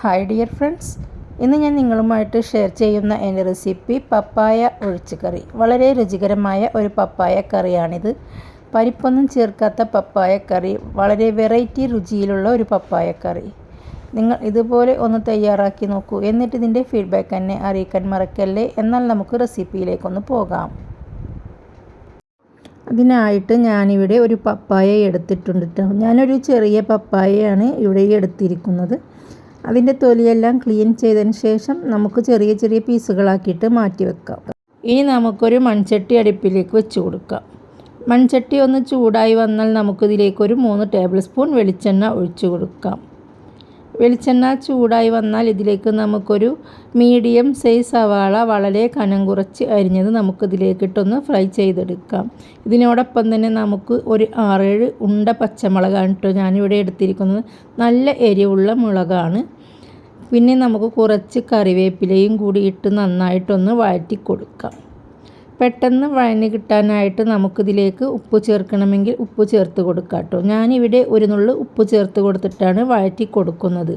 Hi dear friends, ഇന്ന് ഞാൻ നിങ്ങളുമായിട്ട് ഷെയർ ചെയ്യുന്ന എൻ്റെ റെസിപ്പി പപ്പായ ഒഴിച്ചുകറി. വളരെ രുചികരമായ ഒരു പപ്പായ കറിയാണിത്. പരിപ്പൊന്നും ചേർക്കാത്ത പപ്പായ കറി, വളരെ വെറൈറ്റി രുചിയിലുള്ള ഒരു പപ്പായ കറി. നിങ്ങൾ ഇതുപോലെ ഒന്ന് തയ്യാറാക്കി നോക്കൂ. എന്നിട്ട് ഇതിൻ്റെ ഫീഡ്ബാക്ക് എന്നെ അറിയിക്കാൻ മറക്കല്ലേ. എന്നാൽ നമുക്ക് റെസിപ്പിയിലേക്കൊന്ന് പോകാം. അതിനായിട്ട് ഞാനിവിടെ ഒരു പപ്പായ എടുത്തിട്ടുണ്ട് കേട്ടോ. ഞാനൊരു ചെറിയ പപ്പായയാണ് ഇവിടെ എടുത്തിരിക്കുന്നത്. അതിൻ്റെ തൊലിയെല്ലാം ക്ലീൻ ചെയ്തതിന് ശേഷം നമുക്ക് ചെറിയ ചെറിയ പീസുകളാക്കിയിട്ട് മാറ്റി വെക്കാം. ഇനി നമുക്കൊരു മൺചട്ടി അടുപ്പിലേക്ക് വെച്ച് കൊടുക്കാം. മൺചട്ടി ഒന്ന് ചൂടായി വന്നാൽ നമുക്കിതിലേക്കൊരു 3 ടേബിൾ സ്പൂൺ വെളിച്ചെണ്ണ ഒഴിച്ചു കൊടുക്കാം. വെളിച്ചെണ്ണ ചൂടായി വന്നാൽ ഇതിലേക്ക് നമുക്കൊരു മീഡിയം സൈസ് സവാള വളരെ കനം കുറച്ച് അരിഞ്ഞത് നമുക്കിതിലേക്കിട്ടൊന്ന് ഫ്രൈ ചെയ്തെടുക്കാം. ഇതിനോടൊപ്പം തന്നെ നമുക്ക് ഒരു 6-7 ഉണ്ട പച്ചമുളകാണ് കേട്ടോ ഞാനിവിടെ എടുത്തിരിക്കുന്നത്. നല്ല എരിവുള്ള മുളകാണ്. പിന്നെ നമുക്ക് കുറച്ച് കറിവേപ്പിലയും കൂടി ഇട്ട് നന്നായിട്ടൊന്ന് വഴറ്റി കൊടുക്കാം. പെട്ടെന്ന് വഴഞ്ഞ് കിട്ടാനായിട്ട് നമുക്കിതിലേക്ക് ഉപ്പ് ചേർക്കണമെങ്കിൽ ഉപ്പ് ചേർത്ത് കൊടുക്കാം കേട്ടോ. ഞാനിവിടെ ഒരു നുള്ളു ഉപ്പ് ചേർത്ത് കൊടുത്തിട്ടാണ് വഴറ്റി കൊടുക്കുന്നത്.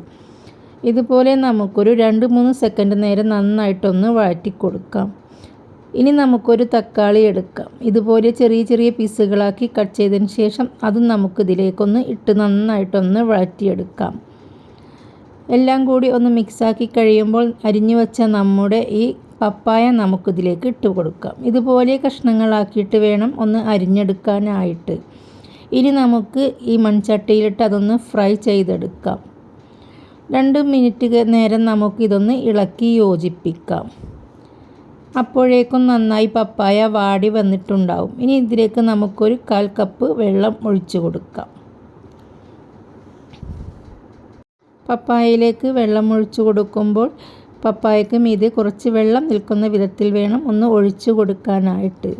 ഇതുപോലെ നമുക്കൊരു 2-3 സെക്കൻഡ് നേരം നന്നായിട്ടൊന്ന് വഴറ്റി കൊടുക്കാം. ഇനി നമുക്കൊരു തക്കാളി എടുക്കാം. ഇതുപോലെ ചെറിയ ചെറിയ പീസുകളാക്കി കട്ട് ചെയ്തതിന് ശേഷം അതും നമുക്കിതിലേക്കൊന്ന് ഇട്ട് നന്നായിട്ടൊന്ന് വഴറ്റിയെടുക്കാം. എല്ലാം കൂടി ഒന്ന് മിക്സാക്കി കഴിയുമ്പോൾ അരിഞ്ഞു വെച്ച നമ്മുടെ ഈ പപ്പായ നമുക്കിതിലേക്ക് ഇട്ട് കൊടുക്കാം. ഇതുപോലെ കഷ്ണങ്ങളാക്കിയിട്ട് വേണം ഒന്ന് അരിഞ്ഞെടുക്കാനായിട്ട്. ഇനി നമുക്ക് ഈ മൺചട്ടിയിലിട്ട് അതൊന്ന് ഫ്രൈ ചെയ്തെടുക്കാം. 2 മിനിറ്റ് നേരം നമുക്കിതൊന്ന് ഇളക്കി യോജിപ്പിക്കാം. അപ്പോഴേക്കും നന്നായി പപ്പായ വാടി വന്നിട്ടുണ്ടാവും. ഇനി ഇതിലേക്ക് നമുക്കൊരു 1/4 കപ്പ് വെള്ളം ഒഴിച്ചു കൊടുക്കാം. പപ്പായയിലേക്ക് വെള്ളം ഒഴിച്ചു കൊടുക്കുമ്പോൾ പപ്പായക്ക് മീതെ കുറച്ച് വെള്ളം നിൽക്കുന്ന വിധത്തിൽ വേണം ഒന്ന് ഒഴിച്ചു കൊടുക്കാനായിട്ട്.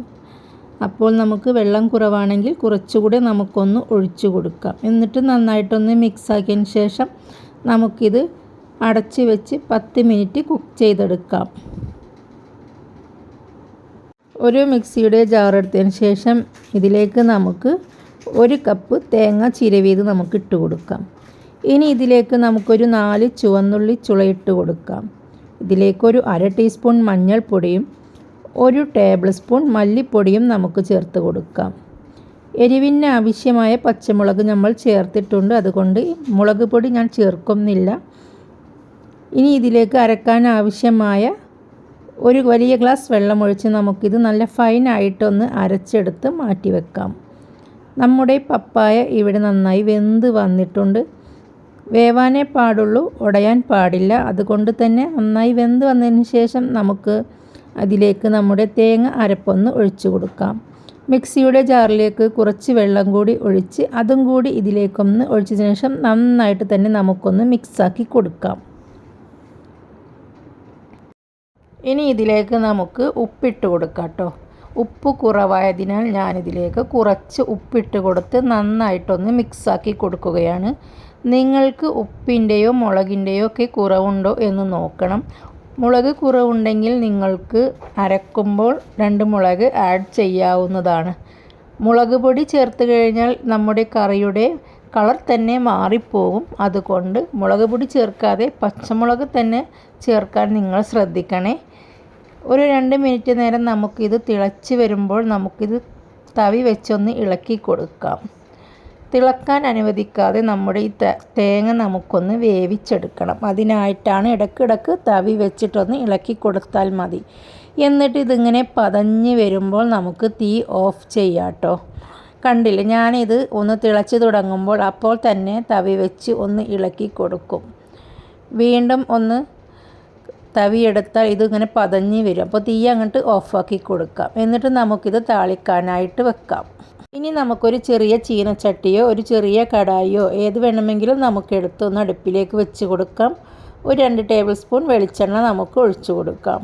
അപ്പോൾ നമുക്ക് വെള്ളം കുറവാണെങ്കിൽ കുറച്ചുകൂടി നമുക്കൊന്ന് ഒഴിച്ചു കൊടുക്കാം. എന്നിട്ട് നന്നായിട്ടൊന്ന് മിക്സാക്കിയതിന് ശേഷം നമുക്കിത് അടച്ച് വെച്ച് 10 മിനിറ്റ് കുക്ക് ചെയ്തെടുക്കാം. ഒരു മിക്സിയുടെ ജാർ എടുത്തതിന് ശേഷം ഇതിലേക്ക് നമുക്ക് 1 കപ്പ് തേങ്ങ ചിരവിയത് നമുക്ക് ഇട്ട് കൊടുക്കാം. ഇനി ഇതിലേക്ക് നമുക്കൊരു 4 ചുവന്നുള്ളി ചുളയിട്ട് കൊടുക്കാം. ഇതിലേക്കൊരു 1/2 ടീസ്പൂൺ മഞ്ഞൾപ്പൊടിയും 1 ടേബിൾ സ്പൂൺ മല്ലിപ്പൊടിയും നമുക്ക് ചേർത്ത് കൊടുക്കാം. എരിവിന് ആവശ്യമായ പച്ചമുളക് നമ്മൾ ചേർത്തിട്ടുണ്ട്, അതുകൊണ്ട് മുളക് പൊടി ഞാൻ ചേർക്കുന്നില്ല. ഇനി ഇതിലേക്ക് അരക്കാൻ ആവശ്യമായ ഒരു വലിയ ഗ്ലാസ് വെള്ളം ഒഴിച്ച് നമുക്കിത് നല്ല ഫൈനായിട്ടൊന്ന് അരച്ചെടുത്ത് മാറ്റി വെക്കാം. നമ്മുടെ പപ്പായ ഇവിടെ നന്നായി വെന്ത് വന്നിട്ടുണ്ട്. വേവാനേ പാടുള്ളൂ, ഉടയാൻ പാടില്ല. അതുകൊണ്ട് തന്നെ നന്നായി വെന്ത് വന്നതിന് ശേഷം നമുക്ക് അതിലേക്ക് നമ്മുടെ തേങ്ങ അരപ്പൊന്ന് ഒഴിച്ചു കൊടുക്കാം. മിക്സിയുടെ ജാറിലേക്ക് കുറച്ച് വെള്ളം കൂടി ഒഴിച്ച് അതും കൂടി ഇതിലേക്കൊന്ന് ഒഴിച്ചതിന് ശേഷം നന്നായിട്ട് തന്നെ നമുക്കൊന്ന് മിക്സാക്കി കൊടുക്കാം. ഇനി ഇതിലേക്ക് നമുക്ക് ഉപ്പിട്ട് കൊടുക്കാം കേട്ടോ. ഉപ്പ് കുറവായതിനാൽ ഞാനിതിലേക്ക് കുറച്ച് ഉപ്പിട്ട് കൊടുത്ത് നന്നായിട്ടൊന്ന് മിക്സാക്കി കൊടുക്കുകയാണ്. നിങ്ങൾക്ക് ഉപ്പിൻ്റെയോ മുളകിൻ്റെയോ ഒക്കെ കുറവുണ്ടോ എന്ന് നോക്കണം. മുളക് കുറവുണ്ടെങ്കിൽ നിങ്ങൾക്ക് അരക്കുമ്പോൾ 2 മുളക് ആഡ് ചെയ്യാവുന്നതാണ്. മുളക് പൊടി ചേർത്ത് കഴിഞ്ഞാൽ നമ്മുടെ കറിയുടെ കളർ തന്നെ മാറിപ്പോകും. അതുകൊണ്ട് മുളക് പൊടി ചേർക്കാതെ പച്ചമുളക് തന്നെ ചേർക്കാൻ നിങ്ങൾ ശ്രദ്ധിക്കണേ. ഒരു 2 മിനിറ്റ് നേരം നമുക്കിത് തിളച്ച് വരുമ്പോൾ നമുക്കിത് തവി വെച്ചൊന്ന് ഇളക്കി കൊടുക്കാം. തിളക്കാൻ അനുവദിക്കാതെ നമ്മുടെ ഈ തേങ്ങ നമുക്കൊന്ന് വേവിച്ചെടുക്കണം. അതിനായിട്ടാണ് ഇടയ്ക്കിടയ്ക്ക് തവി വെച്ചിട്ടൊന്ന് ഇളക്കി കൊടുത്താൽ മതി. എന്നിട്ട് ഇതിങ്ങനെ പതഞ്ഞ് വരുമ്പോൾ നമുക്ക് തീ ഓഫ് ചെയ്യാം കേട്ടോ. കണ്ടില്ലേ, ഞാനിത് ഒന്ന് തിളച്ച് തുടങ്ങുമ്പോൾ അപ്പോൾ തന്നെ തവി വെച്ച് ഒന്ന് ഇളക്കി കൊടുക്കും. വീണ്ടും ഒന്ന് തവി എടുത്താൽ ഇതിങ്ങനെ പതഞ്ഞ് വരും. അപ്പോൾ തീ അങ്ങോട്ട് ഓഫാക്കി കൊടുക്കാം. എന്നിട്ട് നമുക്കിത് താളിക്കാനായിട്ട് വെക്കാം. ഇനി നമുക്കൊരു ചെറിയ ചീനച്ചട്ടിയോ ഒരു ചെറിയ കടായിയോ ഏത് വേണമെങ്കിലും നമുക്ക് എടുത്തൊന്ന് അടുപ്പിലേക്ക് വെച്ച് കൊടുക്കാം. ഒരു 2 ടേബിൾ സ്പൂൺ വെളിച്ചെണ്ണ നമുക്ക് ഒഴിച്ചു കൊടുക്കാം.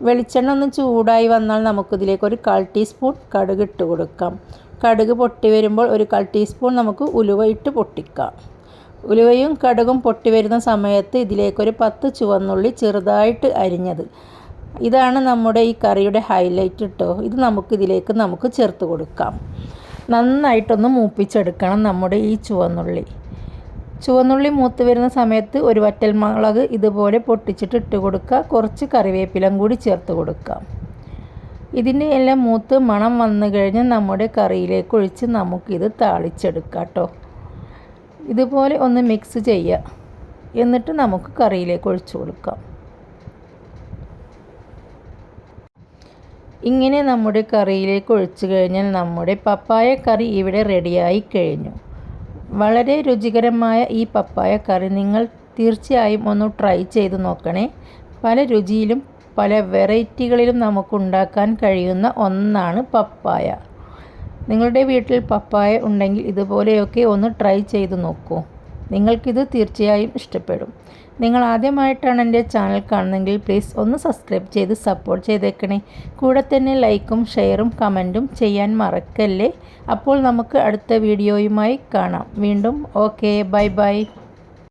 വെളിച്ചെണ്ണ ഒന്ന് ചൂടായി വന്നാൽ നമുക്കിതിലേക്ക് ഒരു 1/4 ടീസ്പൂൺ കടുക് ഇട്ട് കൊടുക്കാം. കടുക് പൊട്ടി വരുമ്പോൾ ഒരു 1/4 ടീസ്പൂൺ നമുക്ക് ഉലുവ ഇട്ട് പൊട്ടിക്കാം. ഉലുവയും കടുകും പൊട്ടി വരുന്ന സമയത്ത് ഇതിലേക്കൊരു 10 ചുവന്നുള്ളി ചെറുതായിട്ട് അരിഞ്ഞത്, ഇതാണ് നമ്മുടെ ഈ കറിയുടെ ഹൈലൈറ്റ് കേട്ടോ. ഇത് നമുക്കിതിലേക്ക് നമുക്ക് ചേർത്ത് കൊടുക്കാം. നന്നായിട്ടൊന്ന് മൂപ്പിച്ചെടുക്കണം നമ്മുടെ ഈ ചുവന്നുള്ളി. ചുവന്നുള്ളി മൂത്ത് വരുന്ന സമയത്ത് ഒരു വറ്റൽമുളക് ഇതുപോലെ പൊട്ടിച്ചിട്ട് ഇട്ട് കൊടുക്കുക. കുറച്ച് കറിവേപ്പിലയും കൂടി ചേർത്ത് കൊടുക്കാം. ഇതിൻ്റെ എല്ലാം മൂത്ത് മണം വന്നു കഴിഞ്ഞ് നമ്മുടെ കറിയിലേക്ക് ഒഴിച്ച് നമുക്കിത് താളിച്ചെടുക്കാം കേട്ടോ. ഇതുപോലെ ഒന്ന് മിക്സ് ചെയ്യുക. എന്നിട്ട് നമുക്ക് കറിയിലേക്ക് ഒഴിച്ചു കൊടുക്കാം. ഇങ്ങനെ നമ്മുടെ കറിയിലേക്ക് ഒഴിച്ചു കഴിഞ്ഞാൽ നമ്മുടെ പപ്പായ കറി ഇവിടെ റെഡിയായി കഴിഞ്ഞു. വളരെ രുചികരമായ ഈ പപ്പായ കറി നിങ്ങൾ തീർച്ചയായും ഒന്ന് ട്രൈ ചെയ്ത് നോക്കണേ. പല രുചിയിലും പല വെറൈറ്റികളിലും നമുക്കുണ്ടാക്കാൻ കഴിയുന്ന ഒന്നാണ് പപ്പായ. നിങ്ങളുടെ വീട്ടിൽ പപ്പായ ഉണ്ടെങ്കിൽ ഇതുപോലെയൊക്കെ ഒന്ന് ട്രൈ ചെയ്ത് നോക്കൂ. നിങ്ങൾക്കിത് തീർച്ചയായും ഇഷ്ടപ്പെടും. നിങ്ങൾ ആദ്യമായിട്ടാണ് എൻ്റെ ചാനൽ കാണുന്നതെങ്കിൽ പ്ലീസ് ഒന്ന് സബ്സ്ക്രൈബ് ചെയ്ത് സപ്പോർട്ട് ചെയ്തേക്കണേ. കൂടെ തന്നെ ലൈക്കും ഷെയറും കമൻറ്റും ചെയ്യാൻ മറക്കല്ലേ. അപ്പോൾ നമുക്ക് അടുത്ത വീഡിയോയുമായി കാണാം വീണ്ടും. Okay, bye bye.